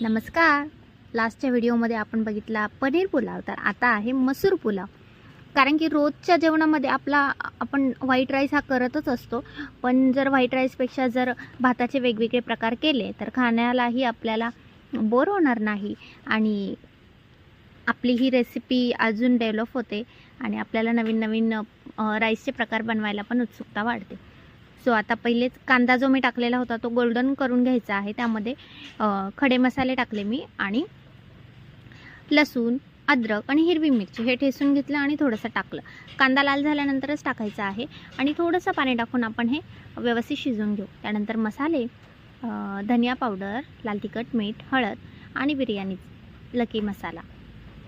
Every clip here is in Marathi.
नमस्कार. लास्टच्या व्हिडिओमध्ये आपण बघितला पनीर पुलाव, तर आता आहे मसूर पुलाव. कारण की रोजच्या जेवणामध्ये आपण व्हाईट राईस हा करतच असतो, पण जर व्हाईट राईसपेक्षा जर भाताचे वेगवेगळे प्रकार केले तर खाण्यालाही आपल्याला बोर होणार नाही आणि आपली ही रेसिपी अजून डेव्हलप होते आणि आपल्याला नवीन नवीन राईसचे प्रकार बनवायला पण उत्सुकता वाढते. सो आता पहिलेच कांदा जो मी टाकलेला होता तो गोल्डन करून घ्यायचा आहे. त्यामध्ये खडे मसाले टाकले मी आणि लसूण, अद्रक आणि हिरवी मिरची हे ठेचून घेतलं आणि थोडंसं टाकलं. कांदा लाल झाल्यानंतरच टाकायचा आहे आणि थोडंसं पाणी टाकून आपण हे व्यवस्थित शिजवून घेऊ. त्यानंतर मसाले, धनिया पावडर, लाल तिखट, मीठ, हळद आणि बिर्याणी लकी मसाला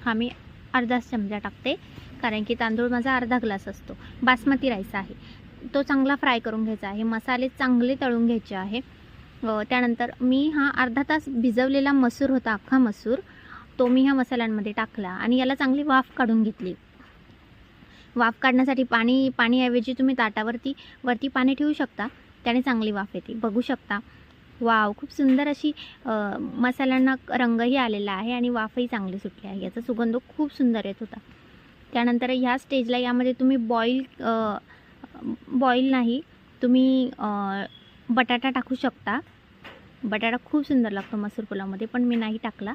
हा मी अर्धा चमचा टाकते, कारण की तांदूळ माझा अर्धा ग्लास असतो. बासमती राईस आहे, तो चांगला फ्राय करून घ्यायचा आहे. मसाले चांगले तळून घ्यायचे आहे. त्यानंतर मी हा अर्धा तास भिजवलेला मसूर होता, अख्खा मसूर, तो मी ह्या मसाल्यांमध्ये टाकला आणि याला चांगली वाफ काढून घेतली. वाफ काढण्यासाठी पाणीऐवजी तुम्ही ताटावरती पाणी ठेवू शकता, त्याने चांगली वाफ येते. बघू शकता, वाव, खूप सुंदर अशी मसाल्यांना रंगही आलेला आहे आणि वाफही चांगली सुटली आहे. याचा सुगंध खूप सुंदर येत होता. त्यानंतर ह्या स्टेजला यामध्ये तुम्ही बॉईल नाही, तुम्ही बटाटा टाकू शकता. बटाटा खूप सुंदर लागतो मसूर पुलावमध्ये, पण मी नाही टाकला.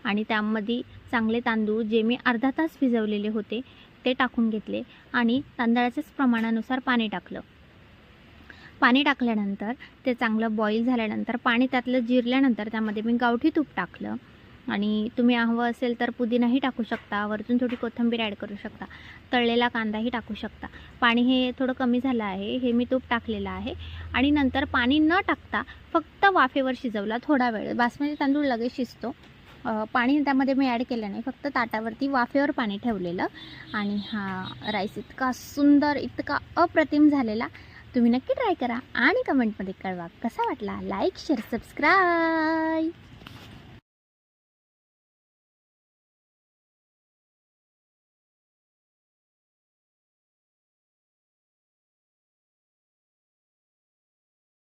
आणि त्यामध्ये चांगले तांदूळ जे मी अर्धा तास भिजवलेले होते ते टाकून घेतले आणि तांदळाच्याच प्रमाणानुसार पाणी टाकलं. पाणी टाकल्यानंतर ते चांगलं बॉईल झाल्यानंतर पाणी त्यातलं जिरल्यानंतर त्यामध्ये मी गावठी तूप टाकलं आणि तुम्ही हवं असेल तर पुदिनाही टाकू शकता, वरतून थोडी कोथिंबीर ॲड करू शकता, तळलेला कांदाही टाकू शकता. पाणी हे थोडं कमी झालं आहे, हे मी तूप टाकलेलं आहे आणि नंतर पाणी न टाकता फक्त वाफेवर शिजवला थोडा वेळ. बासमती तांदूळ लगेच शिजतो. पाणी त्यामध्ये मी ॲड केलं नाही, फक्त ताटावरती वाफेवर पाणी ठेवलेलं आणि हा राईस इतका सुंदर, इतका अप्रतिम झालेला. तुम्ही नक्की ट्राय करा आणि कमेंटमध्ये कळवा कसा वाटला. Like, share, subscribe.